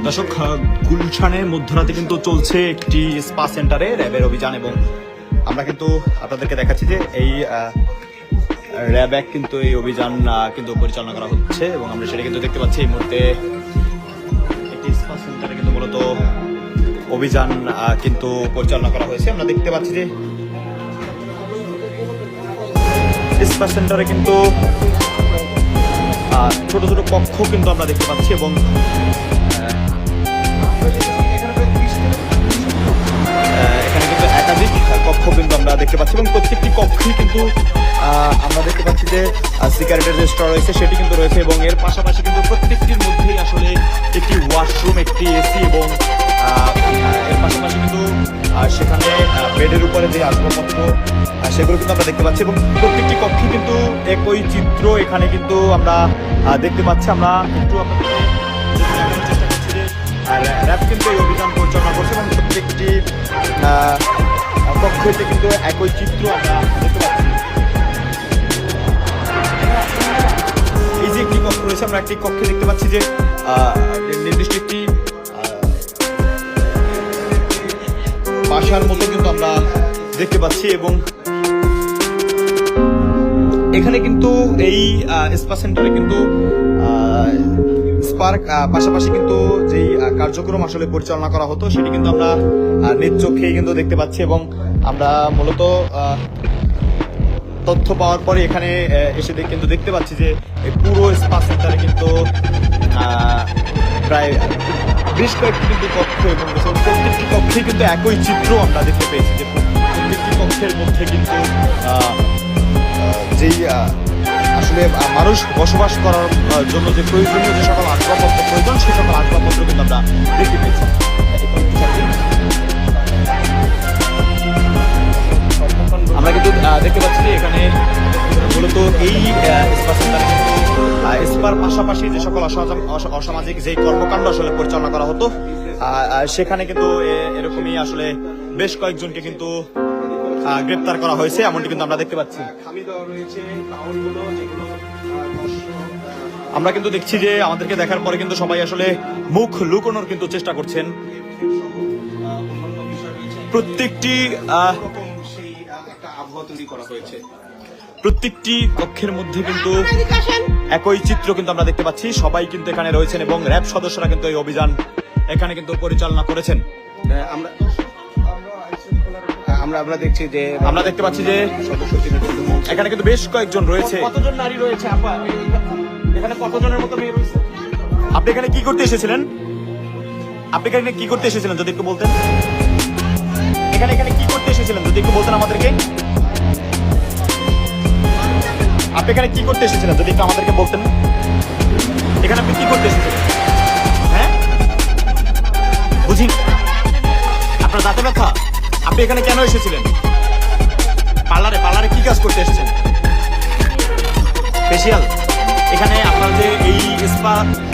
দর্শক, গুলশানের মধ্যরাতে কিন্তু চলছে একটি স্পা সেন্টারে র্যাবের অভিযান এবং আমরা কিন্তু আপনাদেরকে দেখাচ্ছি যে এই র্যাব এক কিন্তু এই অভিযান কিন্তু পরিচালনা করা হচ্ছে এবং আমরা সেটা কিন্তু দেখতে পাচ্ছি এই মুহূর্তে একটি স্পা সেন্টারে কিন্তু মূলত অভিযান কিন্তু পরিচালনা করা হয়েছে। আমরা দেখতে পাচ্ছি যে স্পা সেন্টারে কিন্তু ছোট ছোট কক্ষ কিন্তু আমরা দেখতে পাচ্ছি এবং এখানে কিন্তু একাধিক কক্ষ কিন্তু আমরা দেখতে পাচ্ছি এবং প্রত্যেকটি কক্ষেই কিন্তু আমরা দেখতে পাচ্ছি যে সিগারেটের যে স্টোর রয়েছে সেটি কিন্তু রয়েছে এবং এর পাশাপাশি কিন্তু প্রত্যেকটির মধ্যেই আসলে একটি ওয়াশরুম, একটি এসি এবং এর পাশাপাশি কিন্তু সেখানে বেডের উপরে যে আসবাবপত্র সেগুলো কিন্তু আমরা দেখতে পাচ্ছি এবং প্রত্যেকটি কক্ষে কিন্তু একই চিত্র এখানে কিন্তু আমরা দেখতে পাচ্ছি। আমরা একটু আপনাদেরকে চেষ্টা করছি যে র্যাব কিন্তু এই অভিযান পরিচালনা করছে এবং প্রত্যেকটি কক্ষতে কিন্তু একই চিত্র আমরা দেখতে পাচ্ছি। এই যে একটি কক্ষ রয়েছে, আমরা একটি কক্ষে দেখতে পাচ্ছি যে নির্দিষ্ট একটি বাসার মতো কিন্তু আমরা দেখতে পাচ্ছি এবং এখানে কিন্তু এই স্পা সেন্টারে কিন্তু স্পার্ক পাশাপাশি কিন্তু যেই কার্যক্রম আসলে পরিচালনা করা হতো সেটি কিন্তু আমরা নিজ চোখেই কিন্তু দেখতে পাচ্ছি এবং আমরা মূলত তথ্য পাওয়ার পরে এখানে এসে কিন্তু দেখতে পাচ্ছি যে এই পুরো স্পা সেন্টারে কিন্তু প্রায় বেশ কয়েকটি কিন্তু কক্ষ এবং প্রত্যেকটি কক্ষে কিন্তু একই চিত্র আমরা দেখতে পেয়েছি যে প্রত্যেকটি কক্ষের মধ্যে কিন্তু যেই আসলে মানুষ বসবাস করার জন্য যে প্রয়োজনীয় যে সকল আসবাবপত্র প্রয়োজন সেই সকল আসবাবপত্র কিন্তু আমরা দেখতে পেয়েছি। আমরা কিন্তু দেখতে পাচ্ছি যে এখানে মূলত এই স্পা সেন্টারে কিন্তু স্পার পাশাপাশি যে সকল অসামাজিক যে কর্মকাণ্ড আসলে পরিচালনা করা হতো সেখানে কিন্তু এরকমই আসলে বেশ কয়েকজনকে কিন্তু গ্রেপ্তার করা হয়েছে এমনটি কিন্তু আমরা দেখতে পাচ্ছি। আমরা কিন্তু দেখছি যে আমাদেরকে দেখার পরে কিন্তু সবাই আসলে মুখ লুকোনোর কিন্তু চেষ্টা করছেন। প্রত্যেকটি প্রত্যেকটি কক্ষের মধ্যে কিন্তু একই চিত্র কিন্তু আমরা দেখতে পাচ্ছি। সবাই কিন্তু এখানে রয়েছেন এবং র্যাব সদস্যরা কিন্তু এই অভিযান এখানে কিন্তু পরিচালনা করেছেন। আমরা দেখছি যে আমরা দেখতে পাচ্ছি যে এখানে কিন্তু বেশ কয়েকজন রয়েছে। কতজন নারী রয়েছে আপা? এখানে কতজনের মতো মেয়ে রয়েছে? আপনি এখানে কি করতে এসেছিলেন? আপনি এখানে কি করতে এসেছিলেন যদি একটু বলতেন? এখানে কি করতে এসেছিলেন যদি একটু বলতেন আমাদেরকে? আপনি এখানে কি করতে এসেছিলেন যদি একটু আমাদেরকে বলতেন? এখানে আপনি কি করতে এসেছিলেন? হ্যাঁ, বুঝি আপনার দাঁতে ব্যথা। আপনি এখানে কেন এসেছিলেন? পার্লারে কি কাজ করতে এসেছেন? ফেসিয়াল। এখানে আপনার যে এই স্পা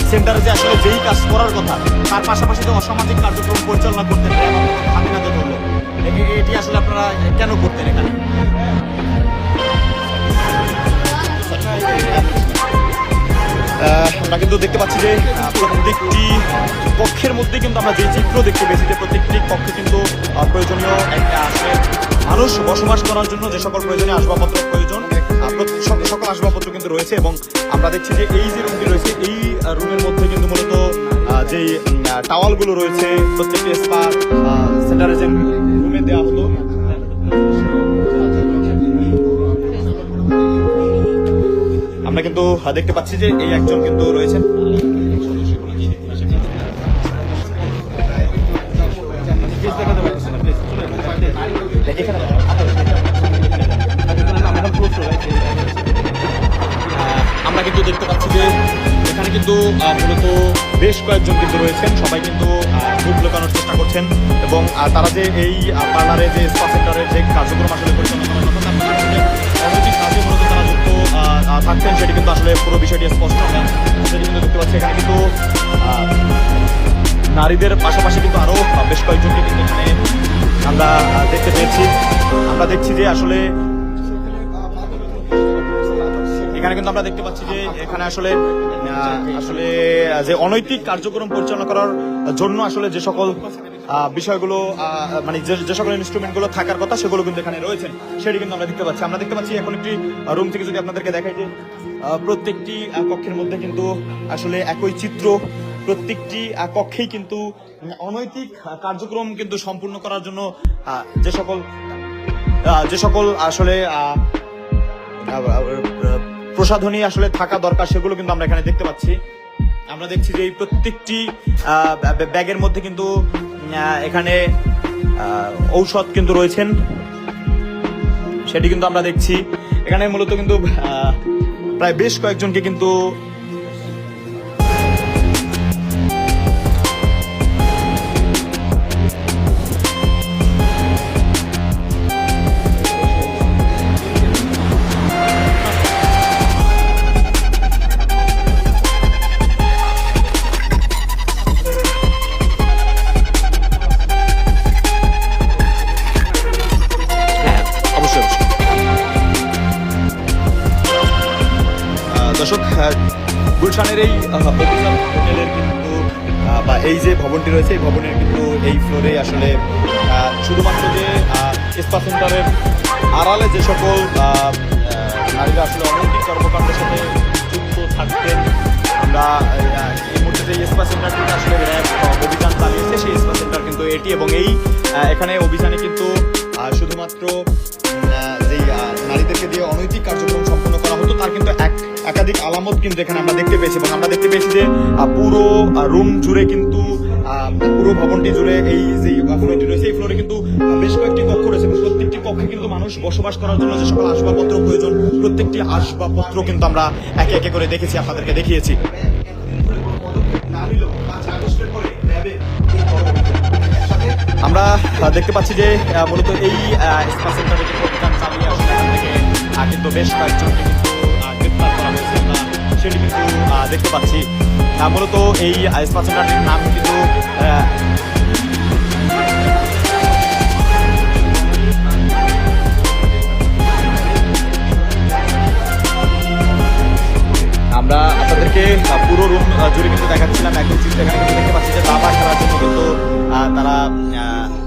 সেন্টারে যে আসলে যেই কাজ করার কথা তার পাশাপাশি যে অসামাজিক কার্যক্রম পরিচালনা করতেন স্বাধীনতা করলো, এটি আসলে আপনারা কেন করতেন এখানে? আমরা কিন্তু দেখতে পাচ্ছি যে প্রত্যেকটি কক্ষের মধ্যে কিন্তু আমরা যে চিত্র দেখতে পেয়েছি যে প্রত্যেকটি কক্ষে কিন্তু প্রয়োজনীয় একটা আসলে মানুষ বসবাস করার জন্য যে সকল প্রয়োজনীয় আসবাবপত্র প্রয়োজন সকল আসবাবপত্র কিন্তু রয়েছে এবং আমরা দেখছি যে এই যে রুমটি রয়েছে এই রুমের মধ্যে কিন্তু মূলত যেই টাওয়ালগুলো রয়েছে প্রত্যেকটি স্পা সেন্টারে যে রুমে দেওয়া হতো আমরা কিন্তু দেখতে পাচ্ছি যে এই একজন কিন্তু রয়েছেন। আমরা কিন্তু দেখতে পাচ্ছি যে এখানে কিন্তু মূলত বেশ কয়েকজন কিন্তু রয়েছেন, সবাই কিন্তু মুখ লুকানোর চেষ্টা করছেন এবং তারা যে এই পার্লারে যে স্পা সেন্টারের যে কার্যক্রম আসলে পরিচালনা করার কথা অনৈতিক কাজে মূলত তারা যুক্ত থাকছেন সেটি কিন্তু আসলে পুরো বিষয়টি স্পষ্ট। আমরা সেটি কিন্তু দেখতে পাচ্ছি এখানে কিন্তু নারীদের পাশাপাশি কিন্তু আরো বেশ কয়েকজনকে কিন্তু এখানে আমরা দেখতে পেয়েছি। আমরা দেখছি যে আসলে এখানে কিন্তু আমরা দেখতে পাচ্ছি যে এখানে আসলে যে অনৈতিক কার্যক্রম পরিচালনা করার জন্য আসলে যে সকল বিষয়গুলো মানে যে সকল ইনস্ট্রুমেন্ট গুলো থাকার কথা সেগুলো কিন্তু এখানে রয়েছে, সেটি কিন্তু আমরা দেখতে পাচ্ছি। এখন একটি রুম থেকে যদি আপনাদেরকে দেখাই যে প্রত্যেকটি কক্ষের মধ্যে কিন্তু আসলে একই চিত্র, প্রত্যেকটি কক্ষেই কিন্তু অনৈতিক কার্যক্রম কিন্তু সম্পূর্ণ করার জন্য যে সকল আসলে প্রসাধনী আসলে থাকা দরকার সেগুলো কিন্তু আমরা এখানে দেখতে পাচ্ছি। আমরা দেখছি যে এই প্রত্যেকটি ব্যাগের মধ্যে কিন্তু এখানে ঔষধ কিন্তু রয়েছেন, সেটি কিন্তু আমরা দেখছি। এখানে মূলত কিন্তু প্রায় বেশ কয়েকজনকে কিন্তু দর্শক, গুলশানের এই অভিযান হোটেলের কিন্তু বা এই যে ভবনটি রয়েছে এই ভবনের কিন্তু এই ফ্লোরে আসলে শুধুমাত্র যে স্পা সেন্টারের আড়ালে যে সকল নারীরা আসলে অনৈতিক কর্মকাণ্ডের সাথে যুক্ত থাকতেন, আমরা এই মুহূর্তে যে স্পা সেন্টারটিতে আসলে র্যাব অভিযান চালিয়েছে সেই স্পা সেন্টার কিন্তু এটি, এবং এই এখানে অভিযানে কিন্তু শুধুমাত্র যেই নারীদেরকে দিয়ে অনৈতিক কার্যক্রম সম্পন্ন করা হতো তার কিন্তু একাধিক আলামত কিন্তু এখানে আমরা দেখতে পেয়েছি, এবং আমরা দেখতে পেয়েছি যে পুরো রুম জুড়ে কিন্তু পুরো ভবনটি জুড়ে এই যে ফ্লোরটি রয়েছে এই ফ্লোরে কিন্তু বেশ কয়েকটি কক্ষ রয়েছে, এবং প্রত্যেকটি কক্ষে কিন্তু মানুষ বসবাস করার জন্য যে সকল আসবাবপত্র প্রয়োজন প্রত্যেকটি আসবাবপত্র কিন্তু আমরা একে একে করে দেখেছি, আপনাদেরকে দেখিয়েছি। আমরা দেখতে পাচ্ছি যে মূলত এই স্পা সেন্টারে অভিযান চালিয়ে আসলে এখান থেকে কিন্তু বেশ কয়েকজনকে কিন্তু গ্রেপ্তার করা হয়েছে, আমরা সেটি কিন্তু দেখতে পাচ্ছি। মূলত এই স্পা সেন্টারটির নাম কিন্তু আমরা আপনাদেরকে পুরো রুম জুড়ে কিন্তু দেখাচ্ছিলাম একই চিত্র। এখানে কিন্তু দেখতে পাচ্ছি যে দাবা খেলার জন্য কিন্তু তারা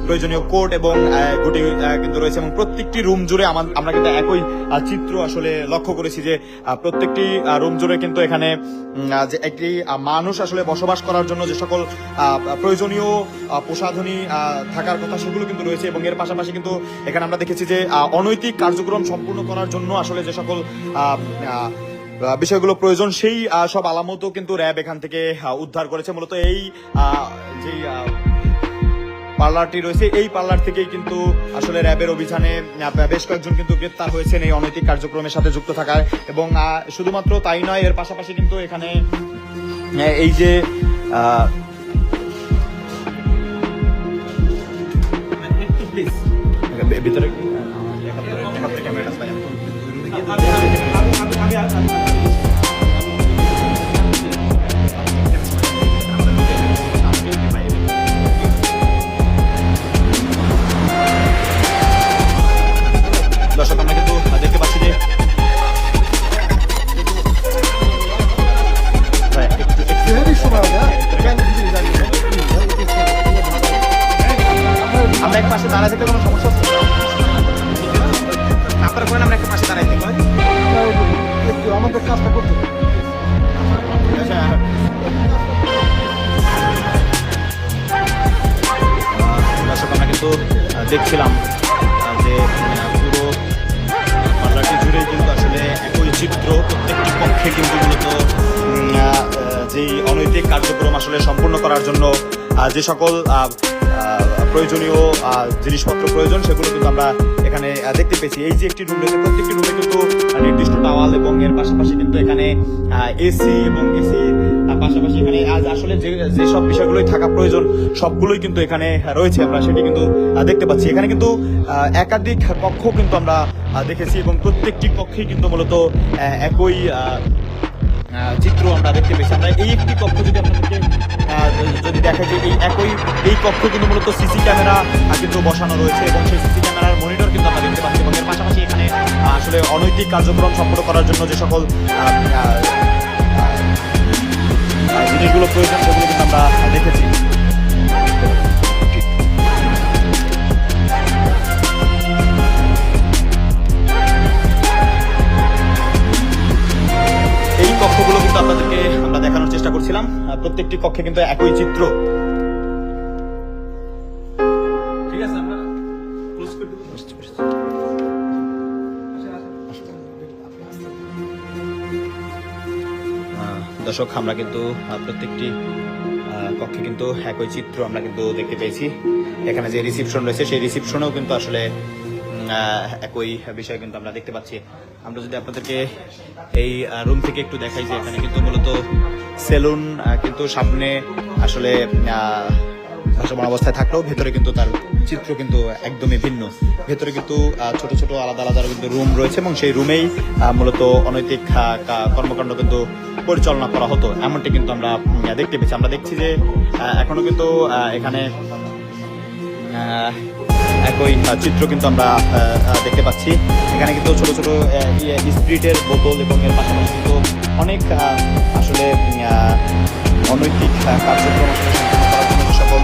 প্রয়োজনীয় কোর্ট এবং গুটি কিন্তু রয়েছে, এবং প্রত্যেকটি রুম জুড়ে আমরা কিন্তু একই চিত্র আসলে লক্ষ্য করেছি যে প্রত্যেকটি রুম জুড়ে কিন্তু এখানে যে একটি মানুষ আসলে বসবাস করার জন্য যে সকল প্রয়োজনীয় প্রসাধনী থাকার কথা সেগুলো কিন্তু রয়েছে, এবং এর পাশাপাশি কিন্তু এখানে আমরা দেখেছি যে অনৈতিক কার্যক্রম সম্পূর্ণ করার জন্য আসলে যে সকল বিষয়গুলো প্রয়োজন সেই সব আলামতও কিন্তু র্যাব এখান থেকে উদ্ধার করেছে। মূলত এই যে পার্লারটি রয়েছে এই পার্লার থেকেই কিন্তু আসলে র্যাবের অভিযানে বেশ কয়েকজন কিন্তু গ্রেপ্তার হয়েছেন এই অনৈতিক কার্যক্রমের সাথে যুক্ত থাকায়, এবং শুধুমাত্র তাই নয় এর পাশাপাশি কিন্তু এখানে এই যে ভিতরে দর্শক, আমরা কিন্তু দেখতে পাচ্ছি যে আমরা এক পাশে দাঁড়ায় থাকলে কোনো সমস্যা হচ্ছে আপনারা করেন, আমরা একটা পাশে দাঁড়াই থাকি আমাদের কাজটা করতে। দর্শক, আমরা কিন্তু দেখছিলাম যে পুরো পার্লারটি জুড়ে কিন্তু আসলে একই চিত্র, প্রত্যেকটি কক্ষে কিন্তু মূলত যেই অনৈতিক কার্যক্রম আসলে সম্পূর্ণ করার জন্য যে সকল প্রয়োজনীয় জিনিসপত্র প্রয়োজন সেগুলো কিন্তু আমরা এখানে দেখতে পেয়েছি। এই যে একটি রুম রয়েছে প্রত্যেকটি রুমে কিন্তু নির্দিষ্ট টাওয়াল, এবং এর পাশাপাশি কিন্তু এখানে এসি, এবং এসি পাশাপাশি এখানে আসলে যেসব বিষয়গুলোই থাকা প্রয়োজন সবগুলোই কিন্তু এখানে রয়েছে, আমরা সেটি কিন্তু দেখতে পাচ্ছি। এখানে কিন্তু একাধিক কক্ষ কিন্তু আমরা দেখেছি, এবং প্রত্যেকটি কক্ষেই কিন্তু মূলত একই চিত্র আমরা দেখতে পেয়েছি। আমরা এই একটি কক্ষ যদি আপনাদেরকে যদি দেখাই দেখাই যে এই কক্ষে কিন্তু মূলত সিসি ক্যামেরা কিন্তু বসানো রয়েছে এবং সেই সিসি ক্যামেরার মনিটর কিন্তু আমরা দেখতে পাচ্ছি এবং এর পাশাপাশি এখানে আসলে অনৈতিক কার্যক্রম সম্পন্ন করার জন্য যে সকল জিনিসগুলো প্রয়োজন সেগুলো কিন্তু আমরা দেখেছি। এই কক্ষগুলো কিন্তু আপনাদেরকে আমরা দেখানোর চেষ্টা করছিলাম। প্রত্যেকটি কক্ষে কিন্তু একই চিত্র। ঠিক আছে, আমরা ক্লোজ করে দেব। দর্শক, আমরা কিন্তু প্রত্যেকটি কক্ষে কিন্তু একই চিত্র আমরা কিন্তু দেখতে পেয়েছি। এখানে যে রিসিপশন রয়েছে সেই রিসিপশনেও কিন্তু আসলে একই বিষয় কিন্তু আমরা দেখতে পাচ্ছি। আমরা যদি আপনাদেরকে এই রুম থেকে একটু দেখাই যে এখানে কিন্তু মূলত সেলুন কিন্তু সামনে আসলে ভাসমান অবস্থায় থাকলেও ভেতরে কিন্তু তার চিত্র কিন্তু একদমই ভিন্ন। ভেতরে কিন্তু ছোট ছোট আলাদা আলাদা কিন্তু রুম রয়েছে এবং সেই রুমেই মূলত অনৈতিক কর্মকাণ্ড কিন্তু পরিচালনা করা হতো, এমনটি কিন্তু আমরা দেখতে পেয়েছি। আমরা দেখছি যে এখনো কিন্তু এখানে একই চিত্র কিন্তু আমরা দেখতে পাচ্ছি। এখানে কিন্তু ছোট ছোট স্পিরিটের বোতল এবং এর পাশাপাশি কিন্তু অনেক আসলে অনৈতিক কার্যক্রম সম্পন্ন করার জন্য যে সকল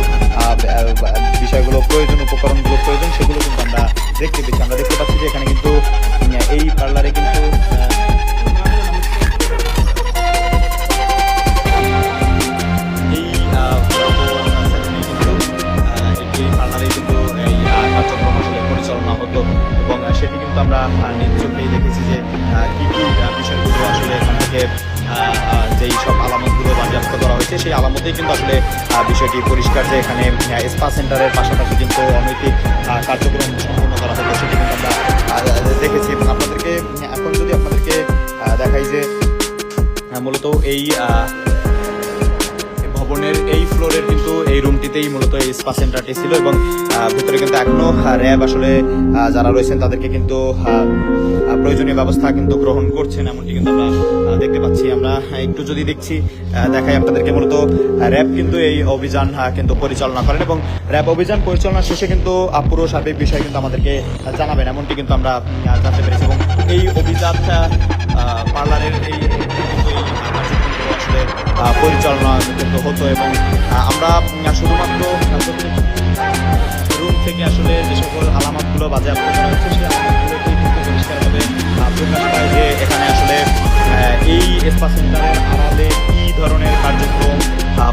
বিষয়গুলো প্রয়োজন, উপকরণগুলো প্রয়োজন, সেগুলো কিন্তু আমরা দেখতে পেয়েছি। আমরা দেখতে পাচ্ছি যে এখানে কিন্তু এই পার্লারে কিন্তু কার্যক্রম আসলে পরিচালনা হতো এবং সেটি কিন্তু আমরা নিজ চোখেই দেখেছি যে কি কি বিষয়গুলো আসলে এখান থেকে যেই সব আলামতগুলো বাজেয়াপ্ত করা হয়েছে সেই আলামতেই কিন্তু আসলে বিষয়টি পরিষ্কার যে এখানে স্পা সেন্টারের পাশাপাশি কিন্তু অনৈতিক কার্যক্রম সম্পন্ন করা হতো, সেটি কিন্তু আমরা দেখেছি। এবং আপনাদেরকে এখন যদি আপনাদেরকে দেখাই যে মূলত এই ভবনের এই ফ্লোরের কিন্তু এই রুমটিতেই মূলত এই স্পা সেন্টারটি ছিল এবং ভেতরে কিন্তু এখনো র্যাব আসলে যারা রয়েছেন তাদেরকে কিন্তু প্রয়োজনীয় ব্যবস্থা কিন্তু গ্রহণ করছেন, এমনটি কিন্তু আমরা দেখতে পাচ্ছি। আমরা একটু যদি দেখাই আপনাদেরকে, মূলত র্যাব কিন্তু এই অভিযান কিন্তু পরিচালনা করেন এবং র্যাব অভিযান পরিচালনা শেষে কিন্তু পুরো সার্বিক বিষয় কিন্তু আমাদেরকে জানাবেন, এমনটি কিন্তু আমরা জানতে পেরেছি। এবং এই অভিযান পার্লারের এই আসলে পরিচালনা কিন্তু হতো এবং আমরা শুধুমাত্র রুম থেকে আসলে যে সকল আলামতগুলো বাজেয়াপ্ত করা হচ্ছে সেই আলামতগুলোকে কিন্তু পরিষ্কারভাবে প্রকাশ পায় যে এখানে আসলে এই স্পা সেন্টারের আড়ালে কী ধরনের কার্যক্রম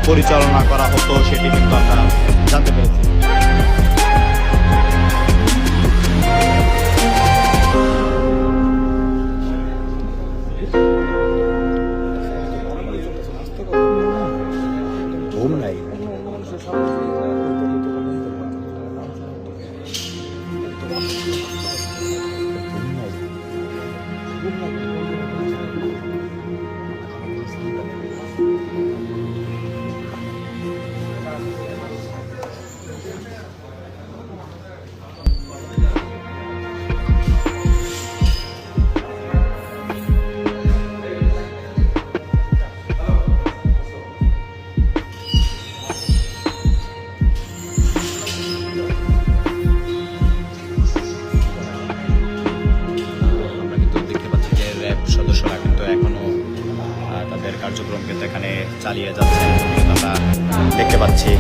পরিচালনা করা হতো সেটি কিন্তু আমরা জানতে পেরেছি। সদস্যরা কিন্তু এখনো তাদের কার্যক্রম কিন্তু এখানে চালিয়ে যাচ্ছে, আমরা দেখতে পাচ্ছি।